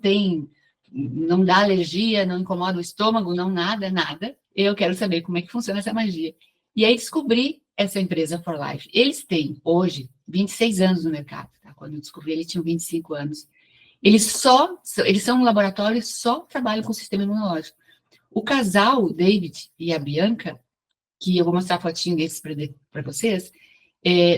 [SPEAKER 1] dá alergia, não incomoda o estômago, não nada, eu quero saber como é que funciona essa magia. E aí descobri essa empresa For Life. Eles têm, hoje, 26 anos no mercado, tá? Quando eu descobri, eles tinham 25 anos. Eles são um laboratório e só trabalham com o sistema imunológico. O casal, o David e a Bianca, que eu vou mostrar a fotinho desses para vocês,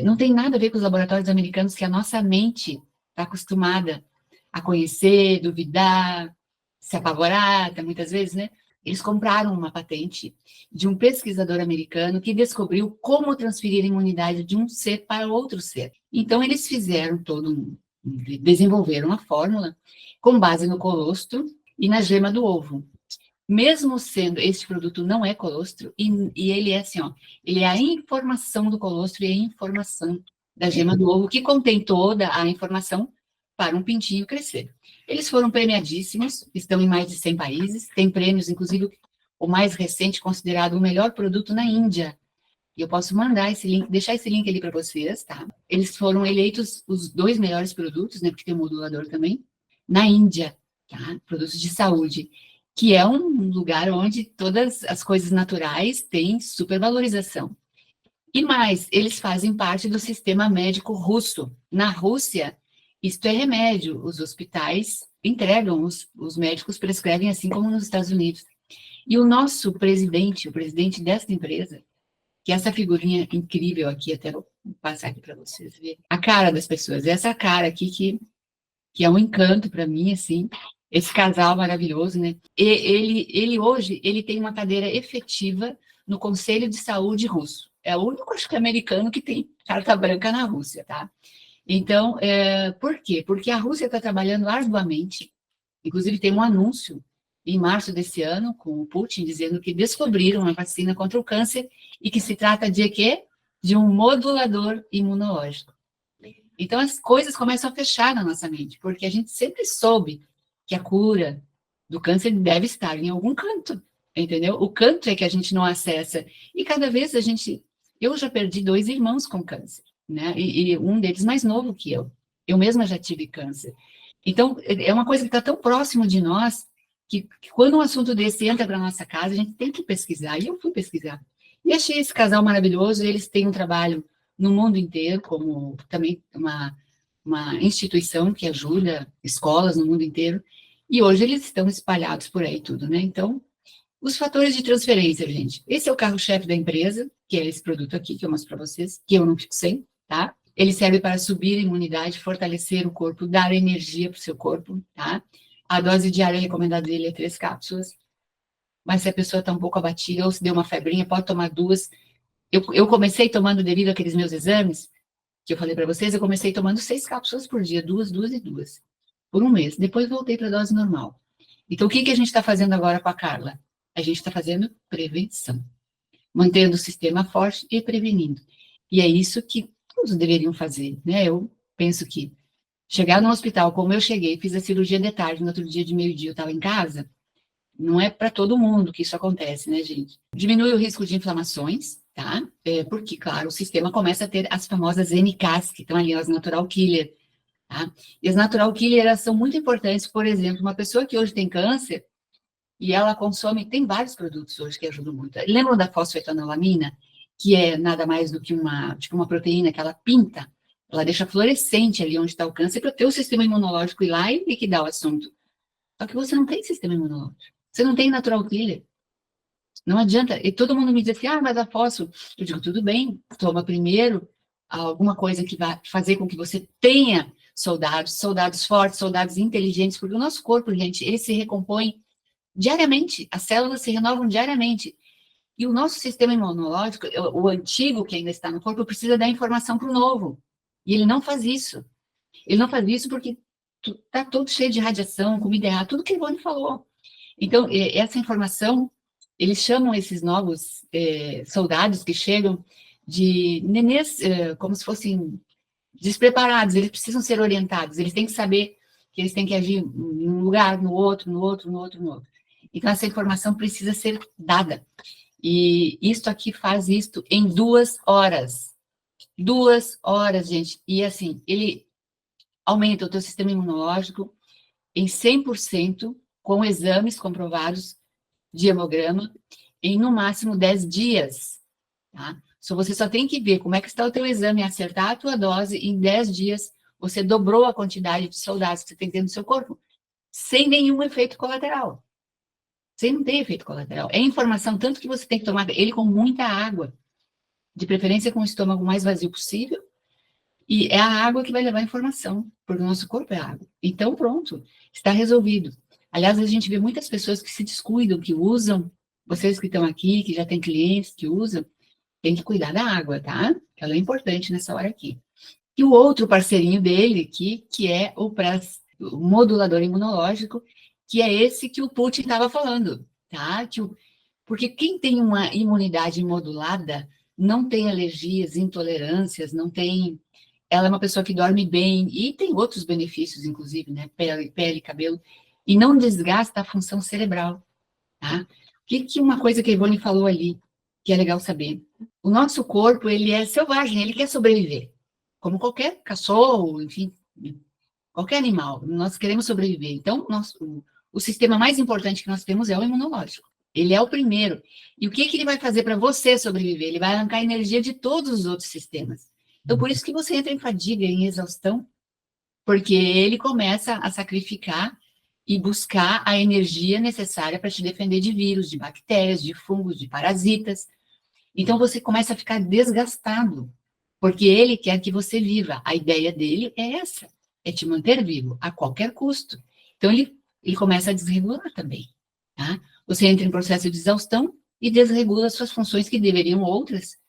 [SPEAKER 1] não tem nada a ver com os laboratórios americanos que a nossa mente está acostumada a conhecer, duvidar, se apavorar, até muitas vezes, né? Eles compraram uma patente de um pesquisador americano que descobriu como transferir a imunidade de um ser para outro ser. Então, eles desenvolveram uma fórmula com base no colostro e na gema do ovo. Mesmo sendo, esse produto não é colostro, e ele é assim, ó, ele é a informação do colostro e a informação da gema do ovo, que contém toda a informação para um pintinho crescer. Eles foram premiadíssimos, estão em mais de 100 países, tem prêmios, inclusive o mais recente considerado o melhor produto na Índia. E eu posso mandar esse link, deixar esse link ali para vocês, tá? Eles foram eleitos os 2 melhores produtos, né, porque tem um modulador também, na Índia, tá? Produtos de saúde, que é um lugar onde todas as coisas naturais têm supervalorização. E mais, eles fazem parte do sistema médico russo. Na Rússia, isto é remédio. Os hospitais entregam, os médicos prescrevem, assim como nos Estados Unidos. E o nosso presidente, o presidente desta empresa, que é essa figurinha incrível aqui, até vou passar aqui para vocês verem, a cara das pessoas, essa cara aqui que é um encanto para mim, assim, esse casal maravilhoso, né? Ele hoje, ele tem uma cadeira efetiva no Conselho de Saúde russo. É o único, acho que, americano que tem carta branca na Rússia, tá? Então, por quê? Porque a Rússia está trabalhando arduamente, inclusive tem um anúncio em março desse ano, com o Putin, dizendo que descobriram uma vacina contra o câncer e que se trata de quê? de um modulador imunológico. Então, as coisas começam a fechar na nossa mente, porque a gente sempre soube que a cura do câncer deve estar em algum canto, entendeu? O canto é que a gente não acessa. E cada vez a gente... Eu já perdi 2 irmãos com câncer, né? E um deles mais novo que eu. Eu mesma já tive câncer. Então, é uma coisa que está tão próximo de nós, que quando um assunto desse entra para nossa casa, a gente tem que pesquisar. E eu fui pesquisar. E achei esse casal maravilhoso, eles têm um trabalho no mundo inteiro, como também uma instituição que ajuda escolas no mundo inteiro, e hoje eles estão espalhados por aí tudo, né? Então, os fatores de transferência, gente. Esse é o carro-chefe da empresa, que é esse produto aqui, que eu mostro para vocês, que eu não fico sem, tá? Ele serve para subir a imunidade, fortalecer o corpo, dar energia para o seu corpo, tá? A dose diária recomendada dele é 3 cápsulas, mas se a pessoa está um pouco abatida ou se deu uma febrinha, pode tomar 2. Eu comecei tomando, devido àqueles meus exames, que eu falei para vocês, eu comecei tomando 6 cápsulas por dia, 2, 2 e 2, por um mês. Depois voltei para a dose normal. Então, o que a gente está fazendo agora com a Carla? A gente está fazendo prevenção, mantendo o sistema forte e prevenindo. E é isso que todos deveriam fazer, né? Eu penso que chegar no hospital, como eu cheguei, fiz a cirurgia de tarde, no outro dia de meio-dia eu estava em casa, não é para todo mundo que isso acontece, né, gente? Diminui o risco de inflamações, tá? Porque, claro, o sistema começa a ter as famosas NKs, que estão ali, as natural killer, tá? E as natural killer, elas são muito importantes. Por exemplo, uma pessoa que hoje tem câncer, e ela consome, tem vários produtos hoje que ajudam muito. Lembram da fosfetanolamina, que é nada mais do que uma proteína que ela pinta, ela deixa fluorescente ali onde está o câncer, para ter o sistema imunológico ir lá e liquidar o assunto. Só que você não tem sistema imunológico. Você não tem natural killer. Não adianta. E todo mundo me diz assim, mas a fósforo. Eu digo, tudo bem, toma primeiro alguma coisa que vai fazer com que você tenha soldados fortes, soldados inteligentes, porque o nosso corpo, gente, ele se recompõe diariamente. As células se renovam diariamente. E o nosso sistema imunológico, o antigo que ainda está no corpo, precisa dar informação para o novo. E ele não faz isso. Ele não faz isso porque está todo cheio de radiação, comida errada, tudo que o Ivone falou. Então, essa informação, eles chamam esses novos soldados que chegam de nenês, como se fossem despreparados, eles precisam ser orientados, eles têm que saber que eles têm que agir num lugar, no outro, no outro, no outro, no outro. Então, essa informação precisa ser dada. E isto aqui faz isto em 2 horas. 2 horas, gente. E assim, ele aumenta o teu sistema imunológico em 100%, com exames comprovados de hemograma, em no máximo 10 dias, tá? Você só tem que ver como é que está o teu exame, acertar a tua dose, em 10 dias você dobrou a quantidade de soldados que você tem dentro do seu corpo, sem nenhum efeito colateral. Você não tem efeito colateral. É informação, tanto que você tem que tomar ele com muita água, de preferência com o estômago mais vazio possível, e é a água que vai levar a informação, porque o nosso corpo é água. Então, pronto, está resolvido. Aliás, a gente vê muitas pessoas que se descuidam, que usam, vocês que estão aqui, que já têm clientes que usam, tem que cuidar da água, tá? Ela é importante nessa hora aqui. E o outro parceirinho dele aqui, que é o modulador imunológico, que é esse que o Putin estava falando, tá? Porque quem tem uma imunidade modulada não tem alergias, intolerâncias, não tem... Ela é uma pessoa que dorme bem e tem outros benefícios, inclusive, né? Pele, cabelo, e não desgasta a função cerebral, tá? Que uma coisa que a Ivone falou ali, que é legal saber. O nosso corpo, ele é selvagem, ele quer sobreviver. Como qualquer cachorro, enfim, qualquer animal, nós queremos sobreviver. Então, o sistema mais importante que nós temos é o imunológico. Ele é o primeiro. E o que ele vai fazer para você sobreviver? Ele vai arrancar energia de todos os outros sistemas. Então, por isso que você entra em fadiga, em exaustão, porque ele começa a sacrificar e buscar a energia necessária para te defender de vírus, de bactérias, de fungos, de parasitas. Então, você começa a ficar desgastado, porque ele quer que você viva. A ideia dele é essa, é te manter vivo, a qualquer custo. Então, ele começa a desregular também, tá? Você entra em processo de exaustão e desregula suas funções que deveriam outras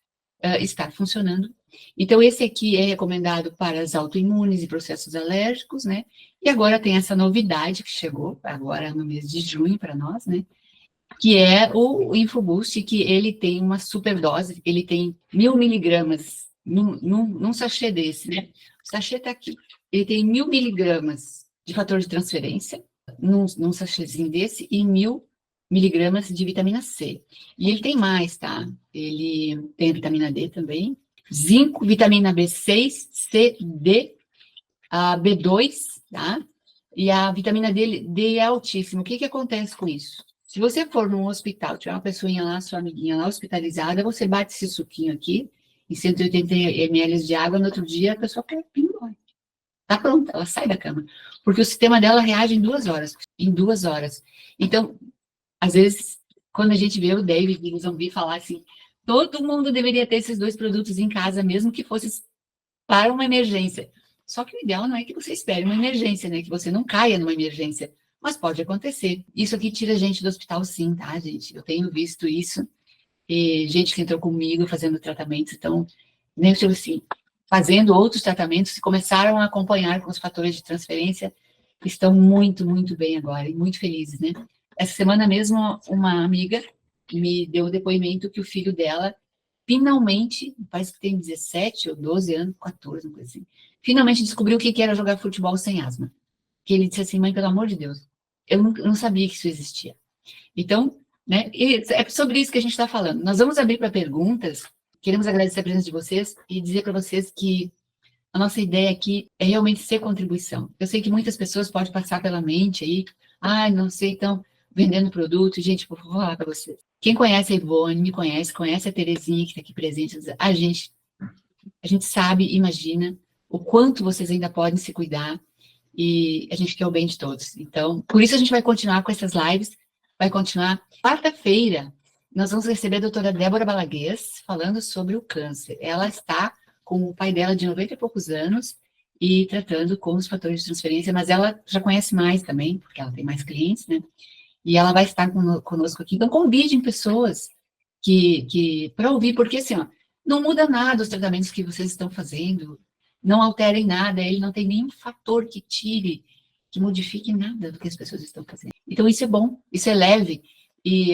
[SPEAKER 1] estar funcionando. Então, esse aqui é recomendado para as autoimunes e processos alérgicos, né? E agora tem essa novidade que chegou agora no mês de junho para nós, né? que é o Infoboost, que ele tem uma superdose, ele tem 1.000 miligramas num sachê desse, né? O sachê está aqui. Ele tem 1.000 miligramas de fator de transferência, num sachêzinho desse, e 1.000 miligramas de vitamina C. E ele tem mais, tá? Ele tem a vitamina D também, zinco, vitamina B6, C, D, a B2, tá? E a vitamina D é altíssima. O que que acontece com isso? Se você for num hospital, tiver uma pessoinha lá, sua amiguinha lá hospitalizada, você bate esse suquinho aqui, em 180 ml de água, no outro dia a pessoa tá pronta, ela sai da cama. Porque o sistema dela reage em 2 horas. Em 2 horas. Então, às vezes, quando a gente vê o David e o Zombi falar assim, todo mundo deveria ter esses 2 produtos em casa, mesmo que fosse para uma emergência. Só que o ideal não é que você espere uma emergência, né? Que você não caia numa emergência. Mas pode acontecer. Isso aqui tira gente do hospital, sim, tá, gente? Eu tenho visto isso. E gente que entrou comigo fazendo tratamentos, então, nem tipo assim, fazendo outros tratamentos, começaram a acompanhar com os fatores de transferência, estão muito, muito bem agora, e muito felizes, né? Essa semana mesmo, uma amiga me deu o depoimento que o filho dela finalmente, parece que tem 17 ou 12 anos, 14, uma coisa assim, finalmente descobriu o que era jogar futebol sem asma. Que ele disse assim, mãe, pelo amor de Deus, eu não sabia que isso existia. Então, né, e é sobre isso que a gente está falando. Nós vamos abrir para perguntas, queremos agradecer a presença de vocês e dizer para vocês que a nossa ideia aqui é realmente ser contribuição. Eu sei que muitas pessoas podem passar pela mente aí, não sei, então, vendendo produto, gente, vou falar para vocês. Quem conhece a Ivone, me conhece a Terezinha, que está aqui presente, a gente sabe, imagina o quanto vocês ainda podem se cuidar e a gente quer o bem de todos. Então, por isso a gente vai continuar com essas lives, vai continuar. Quarta-feira, nós vamos receber a doutora Débora Balaguês falando sobre o câncer. Ela está com o pai dela de 90 e poucos anos e tratando com os fatores de transferência, mas ela já conhece mais também, porque ela tem mais clientes, né? E ela vai estar conosco aqui. Então, convidem pessoas para ouvir, porque assim, ó, não muda nada os tratamentos que vocês estão fazendo, não alterem nada, ele não tem nenhum fator que tire, que modifique nada do que as pessoas estão fazendo. Então, isso é bom, isso é leve e,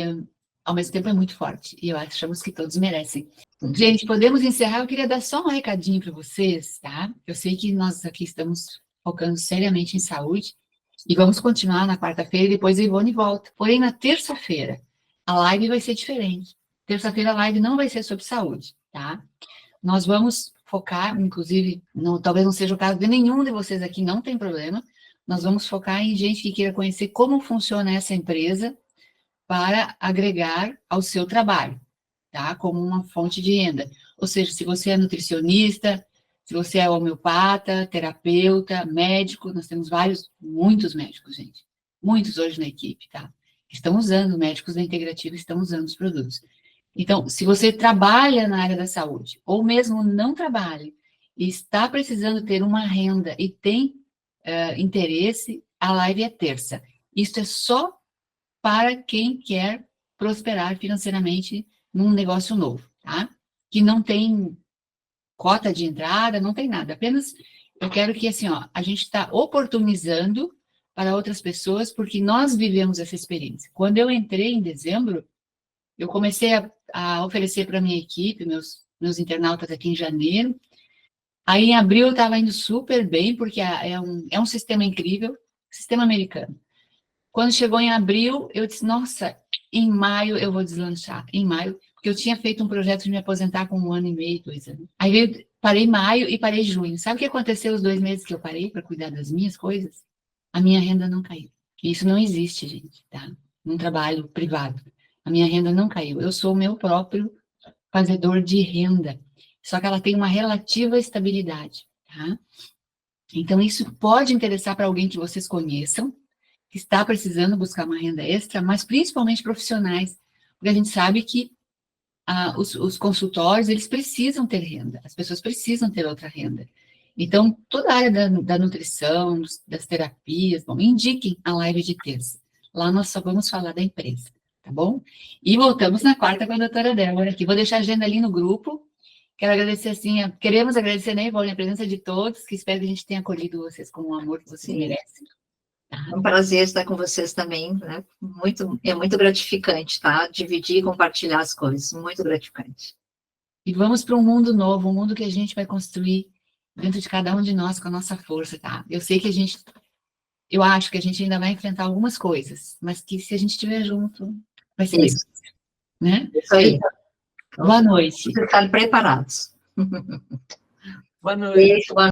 [SPEAKER 1] ao mesmo tempo, é muito forte. E eu achamos que todos merecem. Gente, podemos encerrar? Eu queria dar só um recadinho para vocês, tá? Eu sei que nós aqui estamos focando seriamente em saúde, e vamos continuar na quarta-feira e depois a Ivone volta. Porém, na terça-feira, a live vai ser diferente. Terça-feira a live não vai ser sobre saúde, tá? Nós vamos focar, inclusive, talvez não seja o caso de nenhum de vocês aqui, não tem problema. Nós vamos focar em gente que queira conhecer como funciona essa empresa para agregar ao seu trabalho, tá? Como uma fonte de renda. Ou seja, se você é nutricionista, se você é homeopata, terapeuta, médico, nós temos muitos médicos, gente. Muitos hoje na equipe, tá? Estão usando, médicos da Integrativa estão usando os produtos. Então, se você trabalha na área da saúde, ou mesmo não trabalha, e está precisando ter uma renda e tem interesse, a live é terça. Isso é só para quem quer prosperar financeiramente num negócio novo, tá? Que não tem cota de entrada, não tem nada. Apenas eu quero que, assim, ó, a gente está oportunizando para outras pessoas, porque nós vivemos essa experiência. Quando eu entrei em dezembro, eu comecei a oferecer para a minha equipe, meus internautas aqui em janeiro. Aí, em abril, eu estava indo super bem, porque é um sistema incrível, sistema americano. Quando chegou em abril, eu disse, nossa, em maio eu vou deslanchar. Em maio, porque eu tinha feito um projeto de me aposentar com 1 ano e meio, 2 anos. Aí parei maio e parei junho. Sabe o que aconteceu os 2 meses que eu parei para cuidar das minhas coisas? A minha renda não caiu. Isso não existe, gente, tá? Num trabalho privado. A minha renda não caiu. Eu sou o meu próprio fazedor de renda. Só que ela tem uma relativa estabilidade, tá? Então, isso pode interessar para alguém que vocês conheçam, que está precisando buscar uma renda extra, mas principalmente profissionais, porque a gente sabe que os consultórios, eles precisam ter renda, as pessoas precisam ter outra renda. Então, toda a área da nutrição, das terapias, bom, indiquem a live de terça. Lá nós só vamos falar da empresa, tá bom? E voltamos na quarta com a doutora Débora aqui. Vou deixar a agenda ali no grupo. Quero agradecer, assim, queremos agradecer, né, Ivone, a presença de todos, que espero que a gente tenha acolhido vocês com o amor que vocês merecem.
[SPEAKER 2] É um prazer estar com vocês também, né? É muito gratificante, tá? Dividir e compartilhar as coisas, muito gratificante.
[SPEAKER 1] E vamos para um mundo novo, um mundo que a gente vai construir dentro de cada um de nós com a nossa força, tá? Eu acho que a gente ainda vai enfrentar algumas coisas, mas que se a gente estiver junto, vai ser mais
[SPEAKER 2] Isso,
[SPEAKER 1] fácil, né?
[SPEAKER 2] isso aí.
[SPEAKER 1] Boa noite.
[SPEAKER 2] Ficar preparados.
[SPEAKER 1] Boa noite.
[SPEAKER 2] Beijo, boa